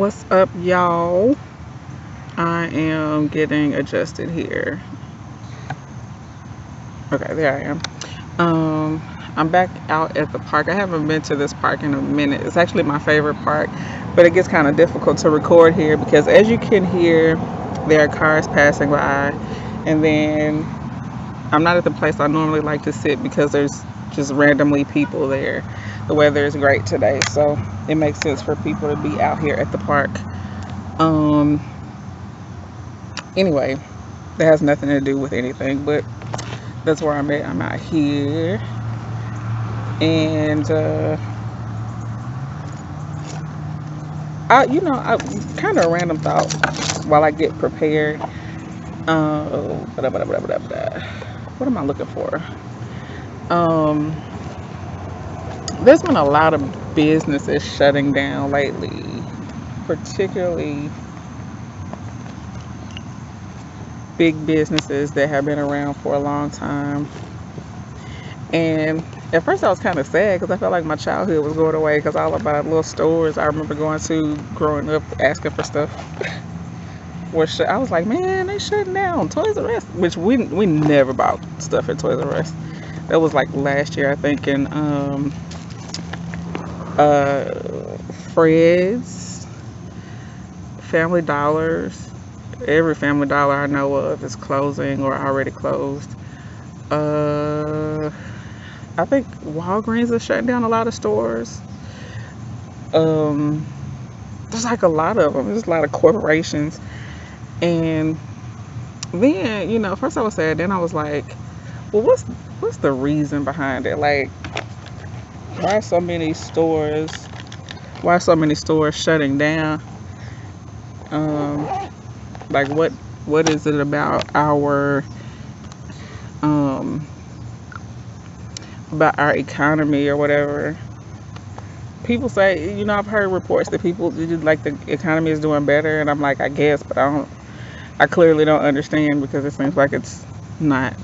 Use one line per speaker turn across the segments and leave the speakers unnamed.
What's up, y'all? I am getting adjusted here. Okay, there I am. I'm back out at the park. I haven't been to this park in a minute. It's actually my favorite park, but it gets kind of difficult to record here because, as you can hear, there are cars passing by, and then I'm not at the place I normally like to sit because there's just randomly people there. The weather is great today, so it makes sense for people to be out here at the park. Um, Anyway, that has nothing to do with anything, but that's where I'm at. I'm out here, and I kind of random thought while I get prepared. What am I looking for? Um, there's been a lot of businesses shutting down lately, particularly big businesses that have been around for a long time. And at first I was kind of sad because I felt like my childhood was going away because all of my little stores I remember going to growing up asking for stuff were shut. I was like, man, they shutting down Toys R Us, which we never bought stuff at Toys R Us. That was like last year, I think, in Fred's, Family Dollars. Every Family Dollar I know of is closing or already closed. I think Walgreens is shutting down a lot of stores. Um, there's like a lot of them. There's a lot of corporations. And then, first I was sad, then I was like, well, what's the reason behind it? Like, why are so many stores why are so many stores shutting down? Um, like what is it um about our economy or whatever? People say, I've heard reports that people like the economy is doing better, and I'm like, I guess, but I clearly don't understand because it seems like it's not.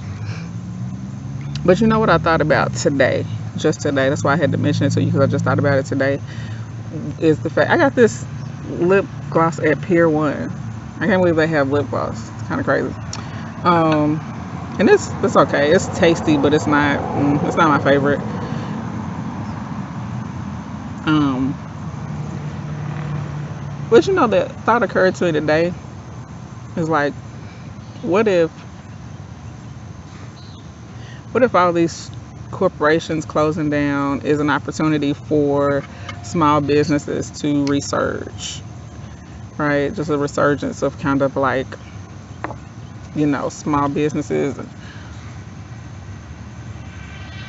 But you know what I thought about today? Just today. That's why I had to mention it to you because I just thought about it today. Is the fact I got this lip gloss at Pier 1. I can't believe they have lip gloss. It's kind of crazy. Um, and it's okay. It's tasty, but it's not my favorite. Um, but that thought occurred to me today. Is like, what if all these corporations closing down is an opportunity for small businesses to resurge, right? Just a resurgence of kind of like, small businesses and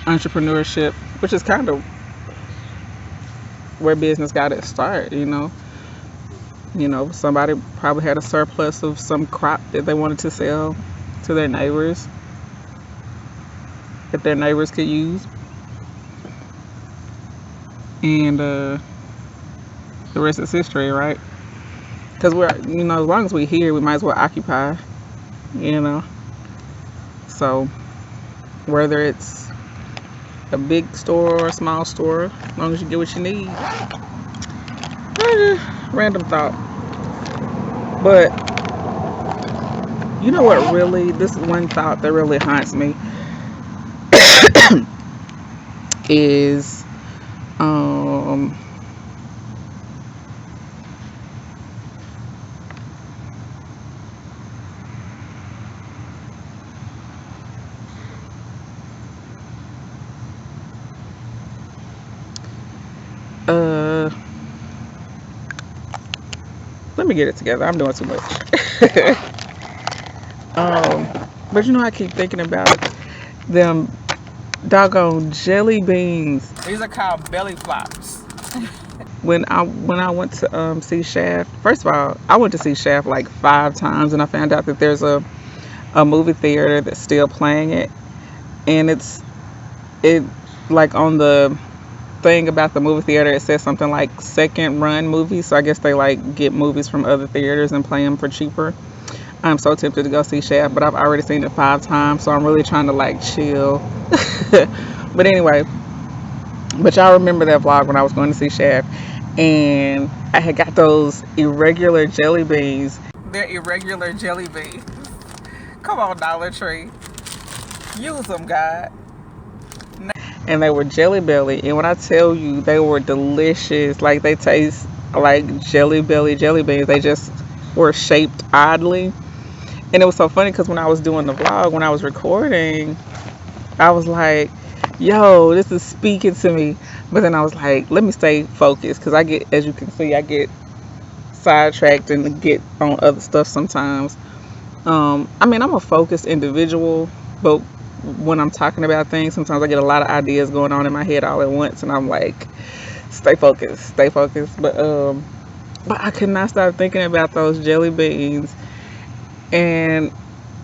entrepreneurship, which is kind of where business got its start. Somebody probably had a surplus of some crop that they wanted to sell to their neighbors that their neighbors could use. And the rest is history, right? Because as long as we're here, we might as well occupy, you know. So whether it's a big store or a small store, as long as you get what you need. Random thought. But this one thought that really haunts me is uh let me get it together. I'm doing too much. But I keep thinking about them doggone jelly beans. These are called belly flops. When I went to see Shaft, first of all, I went to see Shaft like 5 times, and I found out that there's a movie theater that's still playing it, and it like on the thing about the movie theater, it says something like second run movies. So I guess they like get movies from other theaters and play them for cheaper. I'm so tempted to go see Shaft, but I've already seen it 5 times, so I'm really trying to like chill. But anyway, but y'all remember that vlog when I was going to see Shaft, and I had got those irregular jelly beans. They're irregular jelly beans. Come on, Dollar Tree. Use them, God. And they were Jelly Belly. And when I tell you, they were delicious. Like, they taste like Jelly Belly jelly beans. They just were shaped oddly. And it was so funny because when I was doing the vlog, when I was recording, I was like, yo, this is speaking to me. But then I was like, let me stay focused, because I get, as you can see, I get sidetracked and get on other stuff sometimes. I mean, I'm a focused individual, but when I'm talking about things, sometimes I get a lot of ideas going on in my head all at once, and I'm like, stay focused, stay focused. But I could not stop thinking about those jelly beans and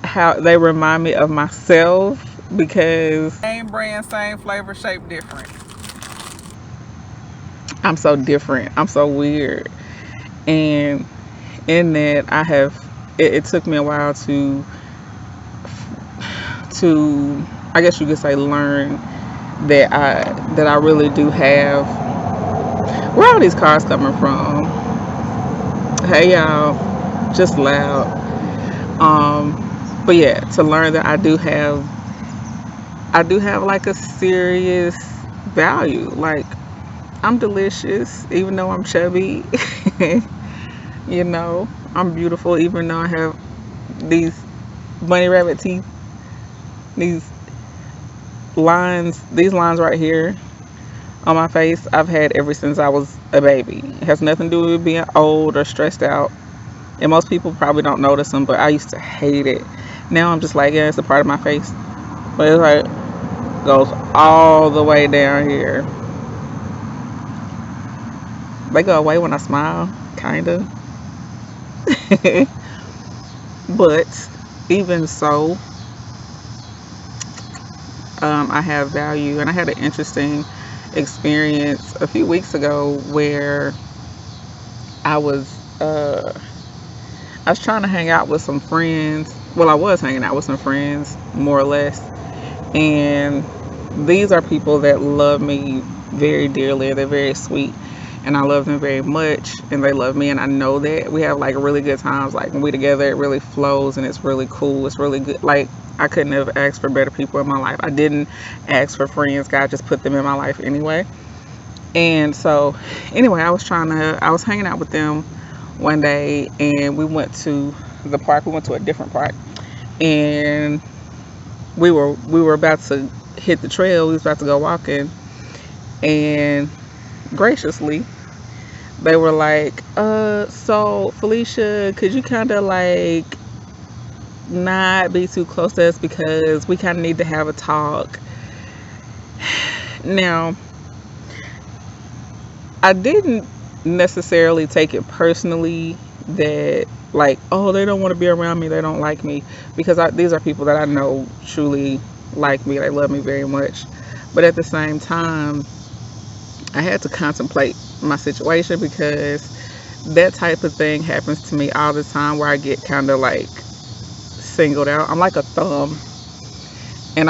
how they remind me of myself, because same brand, same flavor, shape different. I'm so different. I'm so weird. And in that, it took me a while to I guess you could say learn that I really do have. Where are all these cars coming from? Hey y'all, just loud. But yeah, to learn that I do have like a serious value. Like, I'm delicious even though I'm chubby. You know, I'm beautiful even though I have these bunny rabbit teeth. These lines right here on my face, I've had ever since I was a baby. It has nothing to do with being old or stressed out. And most people probably don't notice them, but I used to hate it. Now I'm just like, yeah, it's a part of my face. But it's like, goes all the way down here. They go away when I smile, kinda. But even so, I have value. And I had an interesting experience a few weeks ago where I was trying to hang out with some friends. Well, I was hanging out with some friends, more or less. And these are people that love me very dearly. They're very sweet, and I love them very much, and they love me, and I know that. We have like really good times. Like, when we together, it really flows, and it's really cool. It's really good. Like, I couldn't have asked for better people in my life. I didn't ask for friends. God just put them in my life anyway. And so, anyway, I was hanging out with them one day, and we went to the park. We went to a different park, and we were about to hit the trail. We was about to go walking, and graciously, they were like, so Felicia, could you kind of like not be too close to us, because we kind of need to have a talk. Now, I didn't necessarily take it personally that, like, oh, they don't want to be around me, they don't like me, because these are people that I know truly like me, they love me very much. But at the same time, I had to contemplate my situation, because that type of thing happens to me all the time, where I get kind of like singled out. I'm like a thumb, and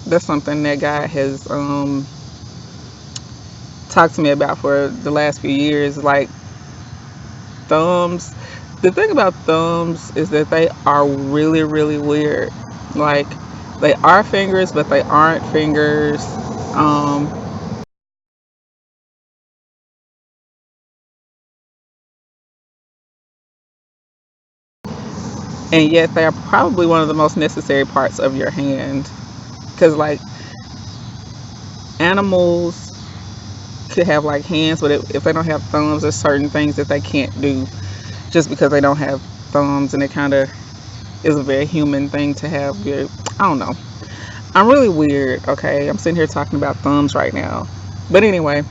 that's something that God has talked to me about for the last few years. Like, thumbs, the thing about thumbs is that they are really, really weird. Like, they are fingers, but they aren't fingers. And yet they are probably one of the most necessary parts of your hand, because like, animals could have like hands, but if they don't have thumbs, there's certain things that they can't do just because they don't have thumbs. And it kind of is a very human thing to have. I don't know, I'm really weird. Okay, I'm sitting here talking about thumbs right now, but anyway,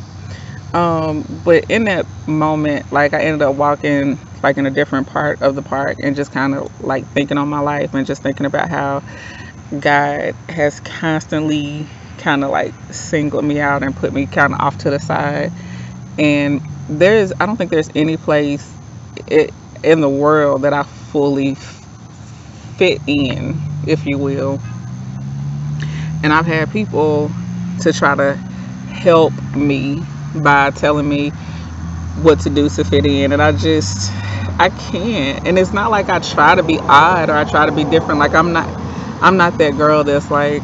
but in that moment, like, I ended up walking like in a different part of the park, and just kind of like thinking on my life, and just thinking about how God has constantly kind of like singled me out and put me kind of off to the side. And I don't think there's any place in the world that I fully fit in, if you will. And I've had people to try to help me by telling me what to do to fit in, and I can't. And it's not like I try to be odd or I try to be different. Like I'm not that girl that's like,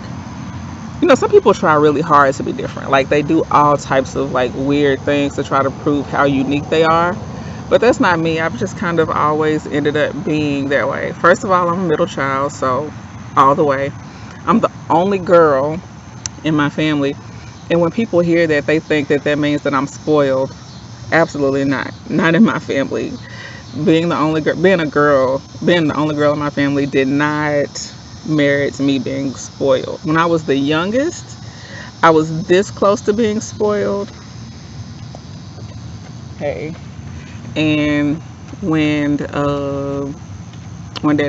some people try really hard to be different. Like they do all types of like weird things to try to prove how unique they are. But that's not me. I've just kind of always ended up being that way. First of all, I'm a middle child, so all the way. I'm the only girl in my family. And when people hear that, they think that that means that I'm spoiled. Absolutely not. Not in my family. Being the only girl, being the only girl in my family did not merit me being spoiled. When I was the youngest, I was this close to being spoiled. Hey. And when Daddy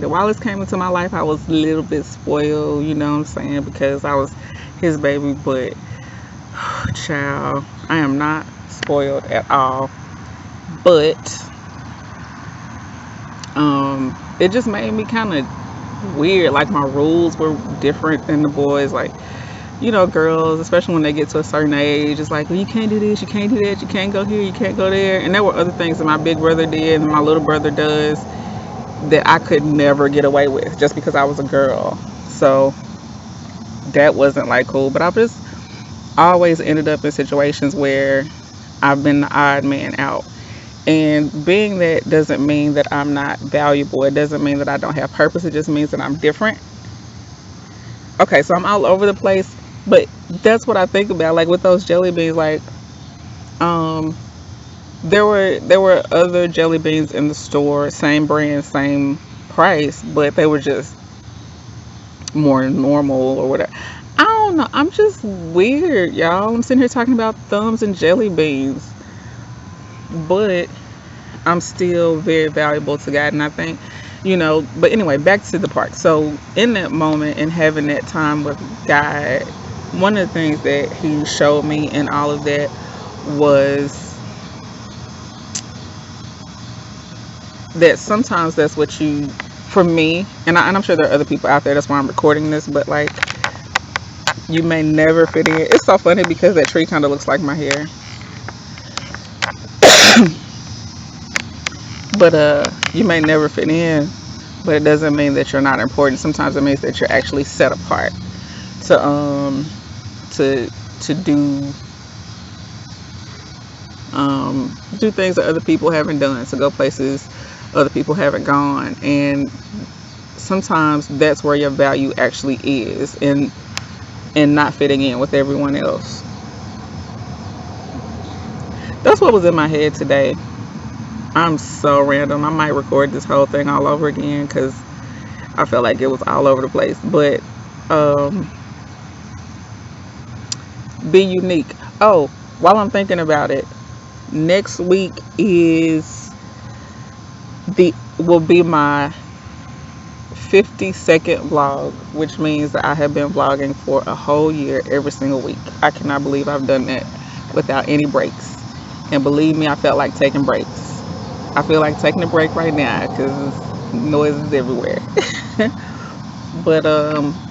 Wallace came into my life, I was a little bit spoiled, you know what I'm saying, because I was his baby. But child, I am not spoiled at all. But it just made me kind of weird. Like my rules were different than the boys. Like, girls, especially when they get to a certain age, it's like, well, you can't do this, you can't do that, you can't go here, you can't go there. And there were other things that my big brother did and my little brother does that I could never get away with just because I was a girl. So that wasn't like cool. But I've just always ended up in situations where I've been the odd man out. And being that doesn't mean that I'm not valuable. It doesn't mean that I don't have purpose. It just means that I'm different. Okay, so I'm all over the place, but that's what I think about. Like with those jelly beans, like there were other jelly beans in the store, same brand, same price, but they were just more normal or whatever. I don't know. I'm just weird, y'all. I'm sitting here talking about thumbs and jelly beans, but I'm still very valuable to God, and I think, but anyway, back to the park. So in that moment and having that time with God, one of the things that he showed me in all of that was that sometimes that's what for me, and I'm sure there are other people out there, that's why I'm recording this, but like, you may never fit in. It's so funny because that tree kind of looks like my hair. But you may never fit in, but it doesn't mean that you're not important. Sometimes it means that you're actually set apart to do things that other people haven't done, to go places other people haven't gone. And sometimes that's where your value actually is, and not fitting in with everyone else. That's what was in my head today. I'm so random. I might record this whole thing all over again because I felt like it was all over the place. But be unique. Oh, while I'm thinking about it, next week will be my 50-second vlog, which means that I have been vlogging for a whole year every single week. I cannot believe I've done that without any breaks. And believe me, I felt like taking breaks. I feel like taking a break right now because noise is everywhere. But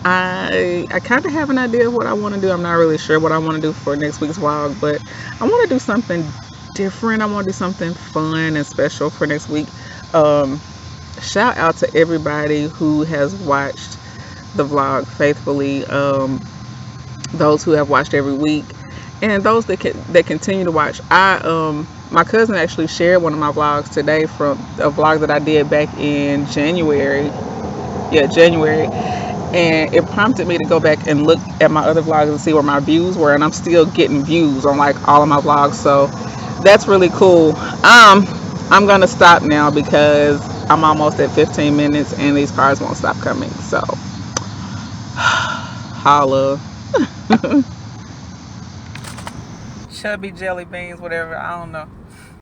I kind of have an idea of what I want to do. I'm not really sure what I want to do for next week's vlog, but I want to do something different. I want to do something fun and special for next week. Shout out to everybody who has watched the vlog faithfully, those who have watched every week, and those that continue to watch. My cousin actually shared one of my vlogs today from a vlog that I did back in January. Yeah, January. And it prompted me to go back and look at my other vlogs and see where my views were. And I'm still getting views on like all of my vlogs. So that's really cool. I'm going to stop now because I'm almost at 15 minutes and these cars won't stop coming. So, holla. Chubby jelly beans, whatever. I don't know.